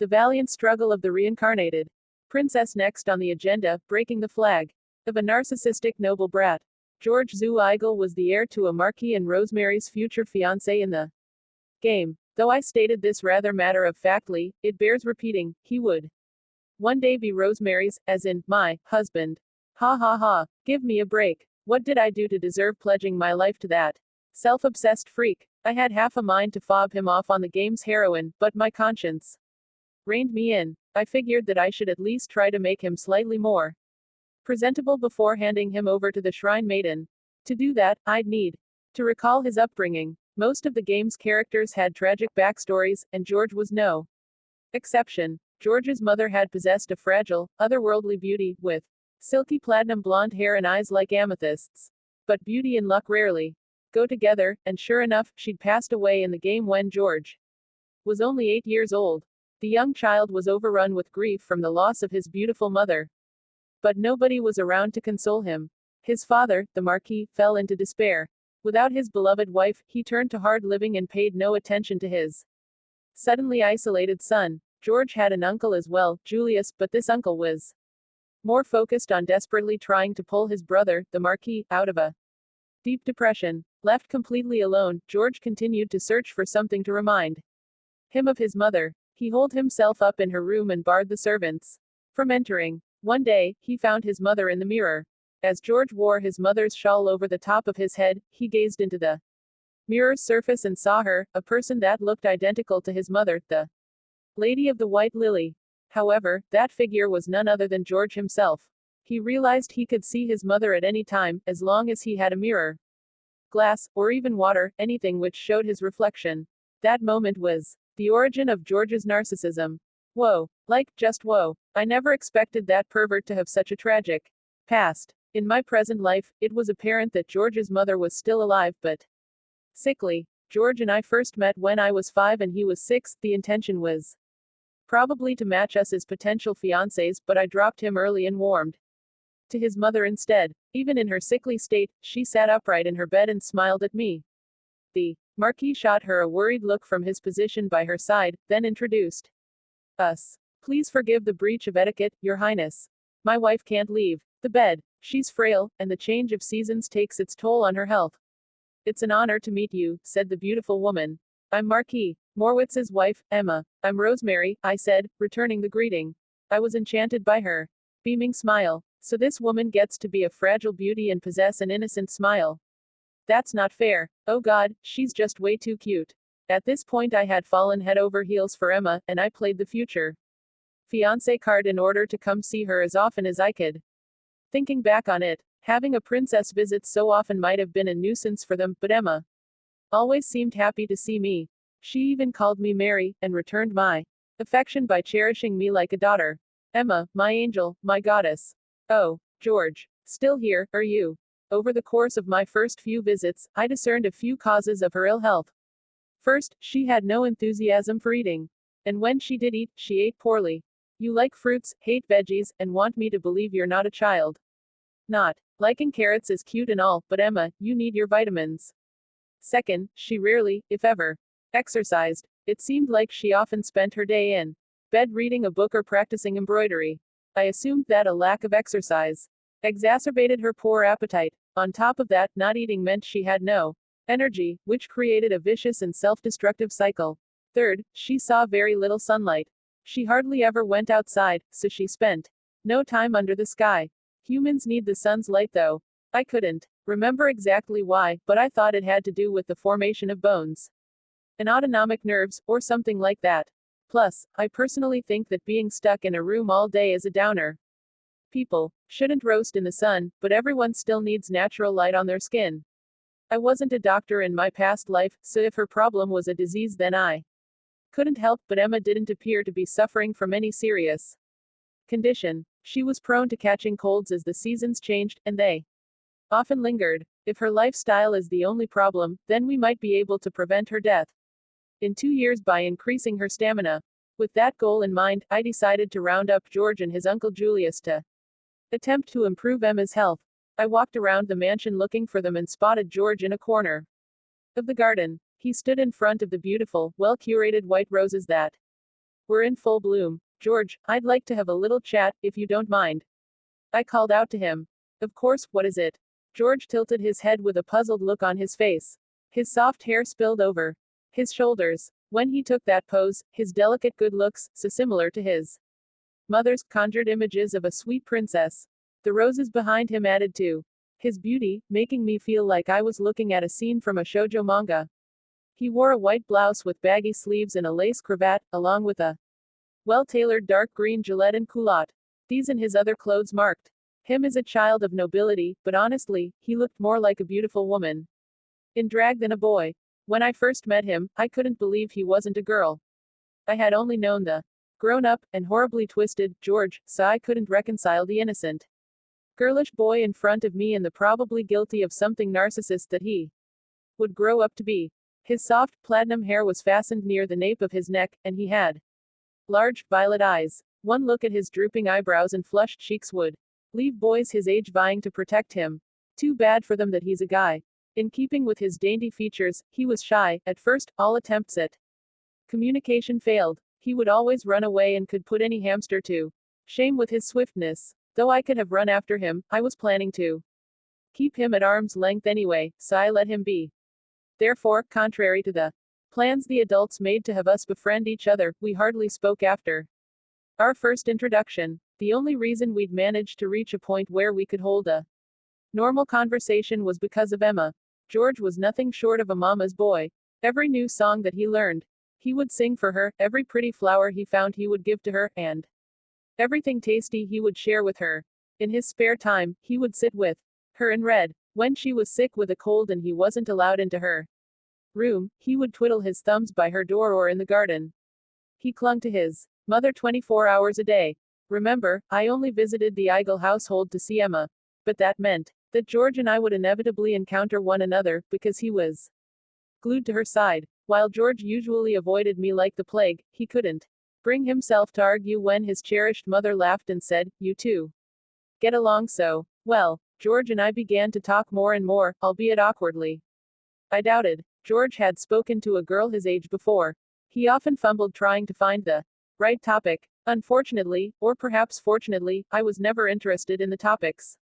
The valiant struggle of the reincarnated princess next on the agenda, breaking the flag of a narcissistic noble brat. George Zoo Eigel was the heir to a marquis and Rosemary's future fiancé in the game. Though I stated this rather matter-of-factly, it bears repeating, he would one day be Rosemary's, as in, my husband. Ha ha ha, give me a break. What did I do to deserve pledging my life to that self-obsessed freak? I had half a mind to fob him off on the game's heroine, but my conscience reined me in. I figured that I should at least try to make him slightly more presentable before handing him over to the shrine maiden. To do that, I'd need to recall his upbringing. Most of the game's characters had tragic backstories, and George was no exception. George's mother had possessed a fragile, otherworldly beauty, with silky platinum blonde hair and eyes like amethysts. But beauty and luck rarely go together, and sure enough, she'd passed away in the game when George was only 8 years old. The young child was overrun with grief from the loss of his beautiful mother. But nobody was around to console him. His father, the marquis, fell into despair. Without his beloved wife, he turned to hard living and paid no attention to his suddenly isolated son. George had an uncle as well, Julius, but this uncle was more focused on desperately trying to pull his brother, the marquis, out of a deep depression. Left completely alone, George continued to search for something to remind him of his mother. He holed himself up in her room and barred the servants from entering. One day, he found his mother in the mirror. As George wore his mother's shawl over the top of his head, he gazed into the mirror's surface and saw her, a person that looked identical to his mother, the Lady of the White Lily. However, that figure was none other than George himself. He realized he could see his mother at any time, as long as he had a mirror, glass, or even water, anything which showed his reflection. That moment was the origin of George's narcissism. Whoa. Like, just whoa. I never expected that pervert to have such a tragic past. In my present life, it was apparent that George's mother was still alive, but sickly. George and I first met when I was 5 and he was 6. The intention was probably to match us as potential fiancés, but I dropped him early and warmed to his mother instead. Even in her sickly state, she sat upright in her bed and smiled at me. The marquis shot her a worried look from his position by her side, then introduced us. Please forgive the breach of etiquette, Your Highness. My wife can't leave the bed. She's frail, and the change of seasons takes its toll on her health. It's an honor to meet you, said the beautiful woman. I'm Marquis Morwitz's wife, Emma. I'm Rosemary, I said, returning the greeting. I was enchanted by her beaming smile. So this woman gets to be a fragile beauty and possess an innocent smile. That's not fair. Oh God, she's just way too cute. At this point I had fallen head over heels for Emma, and I played the future fiancé card in order to come see her as often as I could. Thinking back on it, having a princess visit so often might have been a nuisance for them, but Emma always seemed happy to see me. She even called me Mary, and returned my affection by cherishing me like a daughter. Emma, my angel, my goddess. Oh, George. Still here, are you? Over the course of my first few visits, I discerned a few causes of her ill health. First, she had no enthusiasm for eating. And when she did eat, she ate poorly. You like fruits, hate veggies, and want me to believe you're not a child. Not. Liking carrots is cute and all, but Emma, you need your vitamins. Second, she rarely, if ever, exercised. It seemed like she often spent her day in bed reading a book or practicing embroidery. I assumed that a lack of exercise exacerbated her poor appetite. On top of that, not eating meant she had no energy, which created a vicious and self-destructive cycle. Third, she saw very little sunlight. She hardly ever went outside, so she spent no time under the sky. Humans need the sun's light though. I couldn't remember exactly why, but I thought it had to do with the formation of bones and autonomic nerves, or something like that. Plus, I personally think that being stuck in a room all day is a downer. People shouldn't roast in the sun, but everyone still needs natural light on their skin. I wasn't a doctor in my past life, so if her problem was a disease then I couldn't help, but Emma didn't appear to be suffering from any serious condition. She was prone to catching colds as the seasons changed, and they often lingered. If her lifestyle is the only problem, then we might be able to prevent her death in 2 years by increasing her stamina. With that goal in mind, I decided to round up George and his uncle Julius to attempt to improve Emma's health. I walked around the mansion looking for them and spotted George in a corner of the garden. He stood in front of the beautiful, well-curated white roses that were in full bloom. George, I'd like to have a little chat, if you don't mind. I called out to him. Of course, what is it? George tilted his head with a puzzled look on his face. His soft hair spilled over his shoulders. When he took that pose, his delicate good looks, so similar to his mother's, conjured images of a sweet princess. The roses behind him added to his beauty, making me feel like I was looking at a scene from a shoujo manga. He wore a white blouse with baggy sleeves and a lace cravat, along with a well-tailored dark green gilet and culotte. These and his other clothes marked him as a child of nobility, but honestly, he looked more like a beautiful woman in drag than a boy. When I first met him, I couldn't believe he wasn't a girl. I had only known the grown-up, and horribly twisted, George, so I couldn't reconcile the innocent, girlish boy in front of me and the probably guilty of something narcissist that he would grow up to be. His soft, platinum hair was fastened near the nape of his neck, and he had large, violet eyes. One look at his drooping eyebrows and flushed cheeks would leave boys his age vying to protect him. Too bad for them that he's a guy. In keeping with his dainty features, he was shy. At first, all attempts at communication failed. He would always run away and could put any hamster to shame with his swiftness. Though I could have run after him, I was planning to keep him at arm's length anyway, so I let him be. Therefore, contrary to the plans the adults made to have us befriend each other, we hardly spoke after our first introduction. The only reason we'd managed to reach a point where we could hold a normal conversation was because of Emma. George was nothing short of a mama's boy. Every new song that he learned, he would sing for her, every pretty flower he found he would give to her, and everything tasty he would share with her. In his spare time, he would sit with her and read. When she was sick with a cold and he wasn't allowed into her room, he would twiddle his thumbs by her door or in the garden. He clung to his mother 24 hours a day. Remember, I only visited the Eigel household to see Emma. But that meant that George and I would inevitably encounter one another, because he was glued to her side. While George usually avoided me like the plague, he couldn't bring himself to argue when his cherished mother laughed and said, "You two get along so well." George and I began to talk more and more, albeit awkwardly. I doubted George had spoken to a girl his age before. He often fumbled trying to find the right topic. Unfortunately, or perhaps fortunately, I was never interested in the topics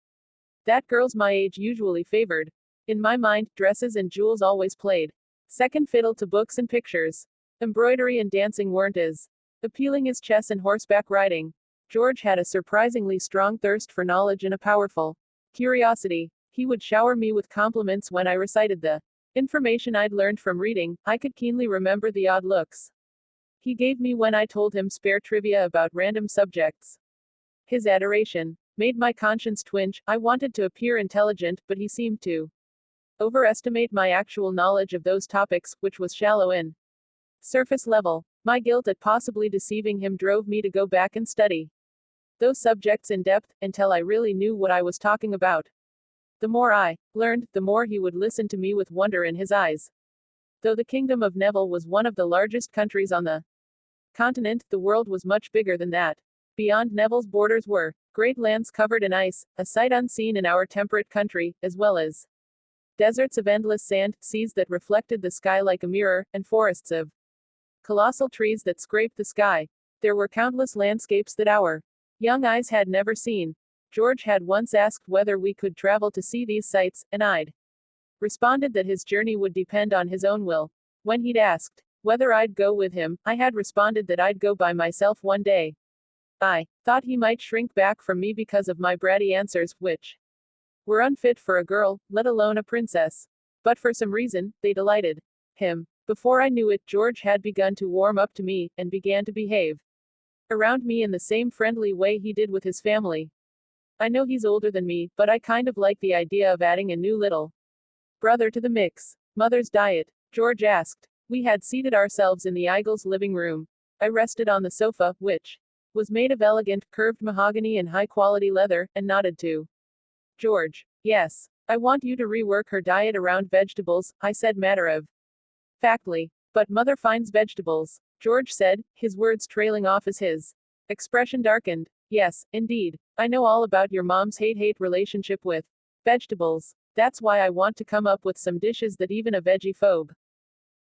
that girls my age usually favored. In my mind, dresses and jewels always played second fiddle to books and pictures. Embroidery and dancing weren't as appealing as chess and horseback riding. George had a surprisingly strong thirst for knowledge and a powerful curiosity. He would shower me with compliments when I recited the information I'd learned from reading. I could keenly remember the odd looks he gave me when I told him spare trivia about random subjects. His adoration made my conscience twinge. I wanted to appear intelligent, but he seemed to overestimate my actual knowledge of those topics, which was shallow in surface level. My guilt at possibly deceiving him drove me to go back and study those subjects in depth, until I really knew what I was talking about. The more I learned, the more he would listen to me with wonder in his eyes. Though the kingdom of Neville was one of the largest countries on the continent, the world was much bigger than that. Beyond Neville's borders were great lands covered in ice, a sight unseen in our temperate country, as well as deserts of endless sand, seas that reflected the sky like a mirror, and forests of colossal trees that scraped the sky. There were countless landscapes that our young eyes had never seen. George had once asked whether we could travel to see these sights, and I'd responded that his journey would depend on his own will. When he'd asked whether I'd go with him, I had responded that I'd go by myself one day. I thought he might shrink back from me because of my bratty answers, which were unfit for a girl, let alone a princess. But for some reason, they delighted him. Before I knew it, George had begun to warm up to me, and began to behave around me in the same friendly way he did with his family. I know he's older than me, but I kind of like the idea of adding a new little brother to the mix. Mother's diet? George asked. We had seated ourselves in the Eigels' living room. I rested on the sofa, which was made of elegant, curved mahogany and high-quality leather, and nodded to George. Yes. I want you to rework her diet around vegetables, I said matter-of-factly. But Mother finds vegetables, George said, his words trailing off as his expression darkened. Yes, indeed. I know all about your mom's hate-hate relationship with vegetables. That's why I want to come up with some dishes that even a veggie phobe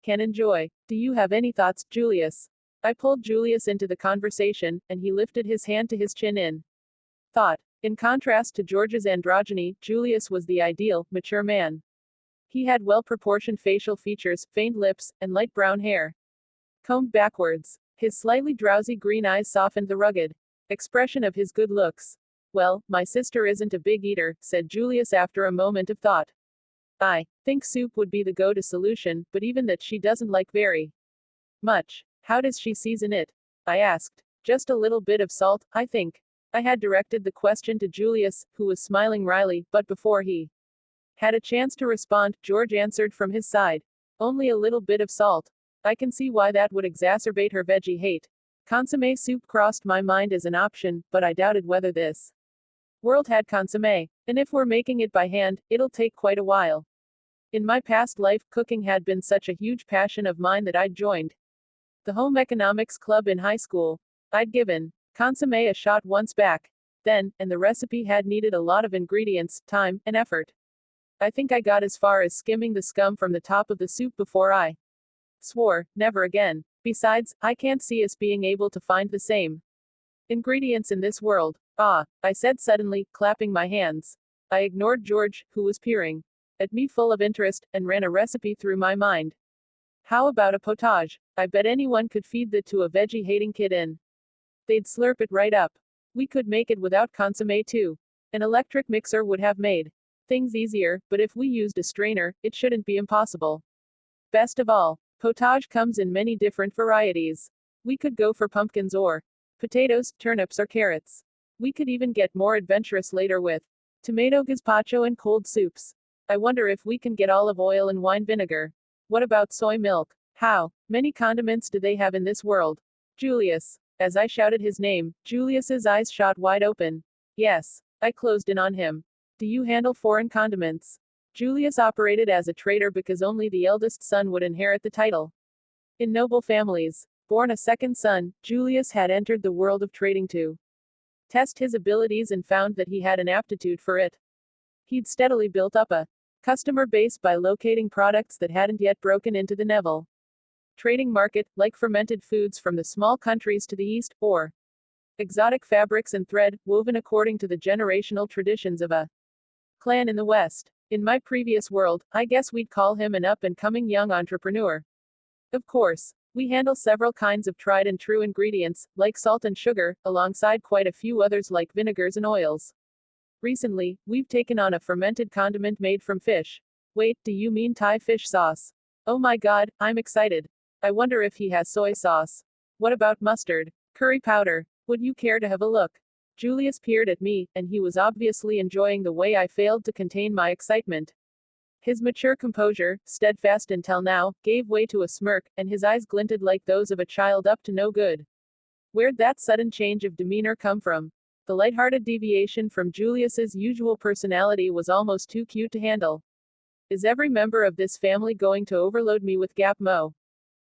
can enjoy. Do you have any thoughts, Julius? I pulled Julius into the conversation, and he lifted his hand to his chin in thought. In contrast to George's androgyny, Julius was the ideal, mature man. He had well-proportioned facial features, faint lips, and light brown hair combed backwards. His slightly drowsy green eyes softened the rugged expression of his good looks. Well, my sister isn't a big eater, said Julius after a moment of thought. I think soup would be the go-to solution, but even that she doesn't like very much. How does she season it? I asked. Just a little bit of salt, I think. I had directed the question to Julius, who was smiling wryly, but before he had a chance to respond, George answered from his side. Only a little bit of salt. I can see why that would exacerbate her veggie hate. Consommé soup crossed my mind as an option, but I doubted whether this world had consommé. And if we're making it by hand, it'll take quite a while. In my past life, cooking had been such a huge passion of mine that I'd joined the home economics club in high school. I'd given consommé a shot once back then, and the recipe had needed a lot of ingredients, time, and effort. I think I got as far as skimming the scum from the top of the soup before I swore, never again. Besides, I can't see us being able to find the same ingredients in this world. Ah, I said suddenly, clapping my hands. I ignored George, who was peering at me full of interest, and ran a recipe through my mind. How about a potage? I bet anyone could feed that to a veggie-hating kid and they'd slurp it right up. We could make it without consommé too. An electric mixer would have made things easier, but if we used a strainer, it shouldn't be impossible. Best of all, potage comes in many different varieties. We could go for pumpkins or potatoes, turnips or carrots. We could even get more adventurous later with tomato gazpacho and cold soups. I wonder if we can get olive oil and wine vinegar. What about soy milk? How many condiments do they have in this world? Julius. As I shouted his name, Julius's eyes shot wide open. Yes. I closed in on him. Do you handle foreign condiments? Julius operated as a trader because only the eldest son would inherit the title. In noble families, born a second son, Julius had entered the world of trading to test his abilities and found that he had an aptitude for it. He'd steadily built up a customer base by locating products that hadn't yet broken into the Neville trading market, like fermented foods from the small countries to the east, or exotic fabrics and thread, woven according to the generational traditions of a clan in the west. In my previous world, I guess we'd call him an up-and-coming young entrepreneur. Of course, we handle several kinds of tried and true ingredients, like salt and sugar, alongside quite a few others like vinegars and oils. Recently, we've taken on a fermented condiment made from fish. Wait, do you mean Thai fish sauce? Oh my god, I'm excited. I wonder if he has soy sauce. What about mustard? Curry powder? Would you care to have a look? Julius peered at me, and he was obviously enjoying the way I failed to contain my excitement. His mature composure, steadfast until now, gave way to a smirk, and his eyes glinted like those of a child up to no good. Where'd that sudden change of demeanor come from? The lighthearted deviation from Julius's usual personality was almost too cute to handle. Is every member of this family going to overload me with Gap Mo?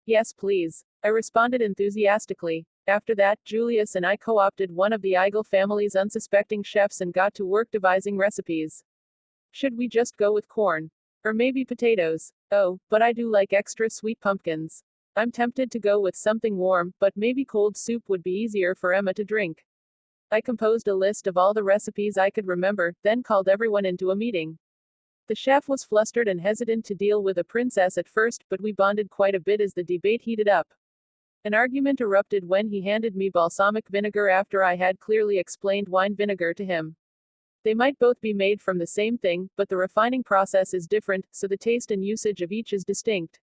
Yes, please. I responded enthusiastically. After that, Julius and I co-opted one of the Eigel family's unsuspecting chefs and got to work devising recipes. Should we just go with corn? Or maybe potatoes? Oh, but I do like extra sweet pumpkins. I'm tempted to go with something warm, but maybe cold soup would be easier for Emma to drink. I composed a list of all the recipes I could remember, then called everyone into a meeting. The chef was flustered and hesitant to deal with a princess at first, but we bonded quite a bit as the debate heated up. An argument erupted when he handed me balsamic vinegar after I had clearly explained wine vinegar to him. They might both be made from the same thing, but the refining process is different, so the taste and usage of each is distinct.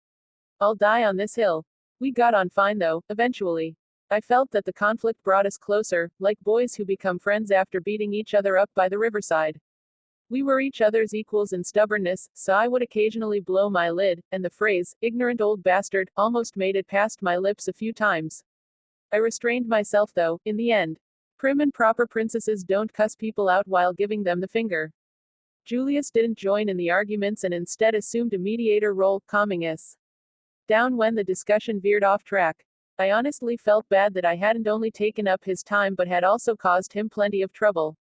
I'll die on this hill. We got on fine though, eventually. I felt that the conflict brought us closer, like boys who become friends after beating each other up by the riverside. We were each other's equals in stubbornness, so I would occasionally blow my lid, and the phrase, ignorant old bastard, almost made it past my lips a few times. I restrained myself though, in the end. Prim and proper princesses don't cuss people out while giving them the finger. Julius didn't join in the arguments and instead assumed a mediator role, calming us down when the discussion veered off track. I honestly felt bad that I hadn't only taken up his time but had also caused him plenty of trouble.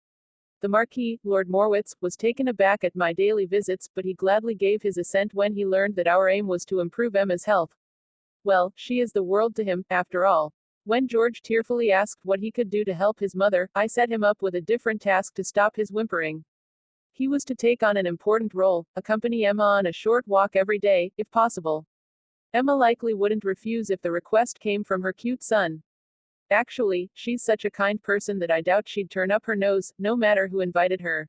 The Marquis, Lord Morwitz, was taken aback at my daily visits, but he gladly gave his assent when he learned that our aim was to improve Emma's health. Well, she is the world to him, after all. When George tearfully asked what he could do to help his mother, I set him up with a different task to stop his whimpering. He was to take on an important role, accompany Emma on a short walk every day, if possible. Emma likely wouldn't refuse if the request came from her cute son. Actually, she's such a kind person that I doubt she'd turn up her nose, no matter who invited her.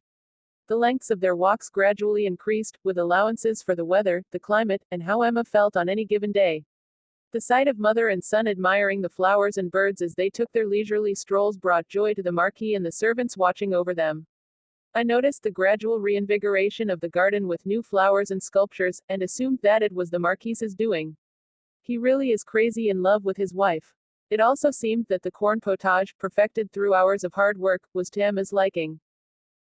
The lengths of their walks gradually increased, with allowances for the weather, the climate, and how Emma felt on any given day. The sight of mother and son admiring the flowers and birds as they took their leisurely strolls brought joy to the marquis and the servants watching over them. I noticed the gradual reinvigoration of the garden with new flowers and sculptures, and assumed that it was the marquis's doing. He really is crazy in love with his wife. It also seemed that the corn potage, perfected through hours of hard work, was to Emma's liking.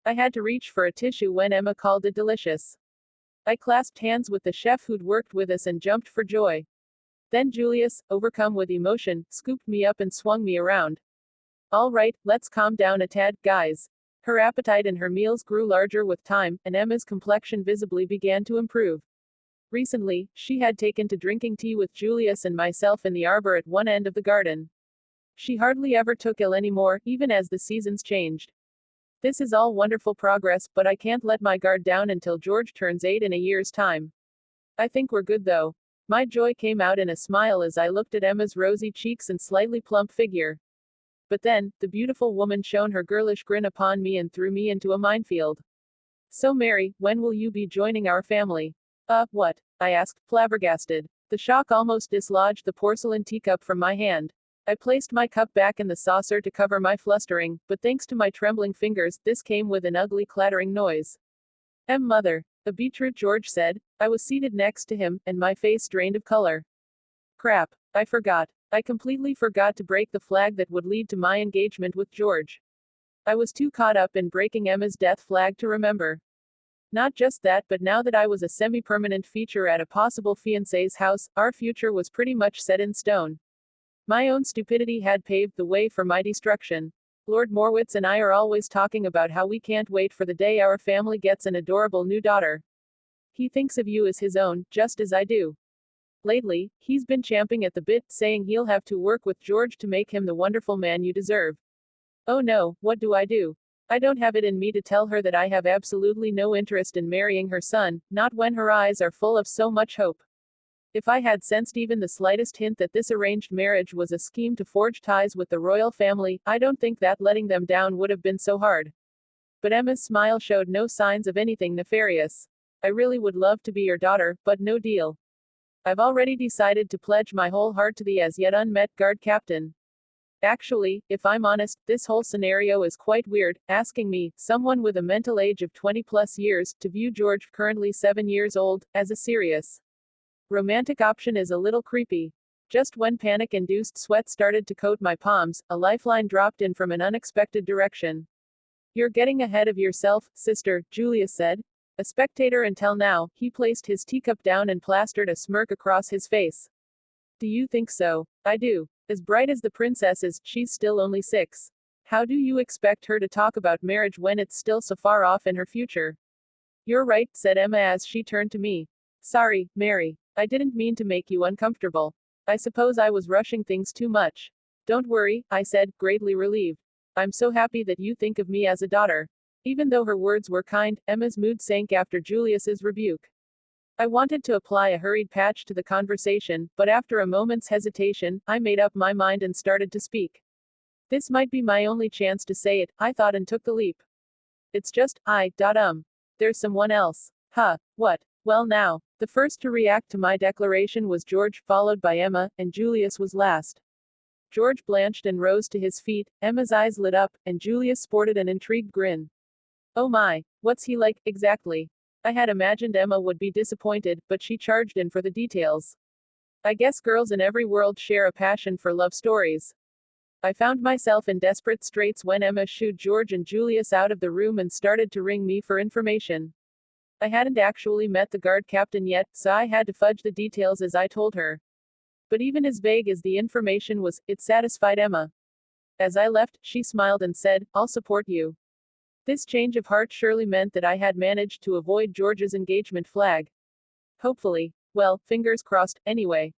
I had to reach for a tissue when Emma called it delicious. I clasped hands with the chef who'd worked with us and jumped for joy. Then Julius, overcome with emotion, scooped me up and swung me around. All right, let's calm down a tad, guys. Her appetite and her meals grew larger with time, and Emma's complexion visibly began to improve. Recently, she had taken to drinking tea with Julius and myself in the arbor at one end of the garden. She hardly ever took ill anymore, even as the seasons changed. This is all wonderful progress, but I can't let my guard down until George turns 8 in a year's time. I think we're good though. My joy came out in a smile as I looked at Emma's rosy cheeks and slightly plump figure. But then, the beautiful woman shone her girlish grin upon me and threw me into a minefield. So Mary, when will you be joining our family? What? I asked, flabbergasted. The shock almost dislodged the porcelain teacup from my hand. I placed my cup back in the saucer to cover my flustering, but thanks to my trembling fingers, this came with an ugly clattering noise. Mother. A beetroot, George said. I was seated next to him, and my face drained of color. Crap. I forgot. I completely forgot to break the flag that would lead to my engagement with George. I was too caught up in breaking Emma's death flag to remember. Not just that, but now that I was a semi-permanent feature at a possible fiancé's house, our future was pretty much set in stone. My own stupidity had paved the way for my destruction. Lord Morwitz and I are always talking about how we can't wait for the day our family gets an adorable new daughter. He thinks of you as his own, just as I do. Lately, he's been champing at the bit, saying he'll have to work with George to make him the wonderful man you deserve. Oh no, what do? I don't have it in me to tell her that I have absolutely no interest in marrying her son, not when her eyes are full of so much hope. If I had sensed even the slightest hint that this arranged marriage was a scheme to forge ties with the royal family, I don't think that letting them down would have been so hard. But Emma's smile showed no signs of anything nefarious. I really would love to be your daughter, but no deal. I've already decided to pledge my whole heart to the as yet unmet guard captain. Actually, if I'm honest, this whole scenario is quite weird, asking me, someone with a mental age of 20 plus years, to view George, currently 7 years old, as a serious romantic option is a little creepy. Just when panic-induced sweat started to coat my palms, a lifeline dropped in from an unexpected direction. You're getting ahead of yourself, sister, Julius said. A spectator until now, he placed his teacup down and plastered a smirk across his face. Do you think so? I do. As bright as the princess is, she's still only 6. How do you expect her to talk about marriage when it's still so far off in her future? You're right, said Emma as she turned to me. Sorry, Mary. I didn't mean to make you uncomfortable. I suppose I was rushing things too much. Don't worry, I said, greatly relieved. I'm so happy that you think of me as a daughter. Even though her words were kind, Emma's mood sank after Julius's rebuke. I wanted to apply a hurried patch to the conversation, but after a moment's hesitation, I made up my mind and started to speak. This might be my only chance to say it, I thought, and took the leap. It's just, there's someone else. What? Well now. The first to react to my declaration was George, followed by Emma, and Julius was last. George blanched and rose to his feet, Emma's eyes lit up, and Julius sported an intrigued grin. Oh my, what's he like, exactly? I had imagined Emma would be disappointed, but she charged in for the details. I guess girls in every world share a passion for love stories. I found myself in desperate straits when Emma shooed George and Julius out of the room and started to ring me for information. I hadn't actually met the guard captain yet, so I had to fudge the details as I told her. But even as vague as the information was, it satisfied Emma. As I left, she smiled and said, I'll support you. This change of heart surely meant that I had managed to avoid George's engagement flag. Hopefully. Well, fingers crossed, anyway.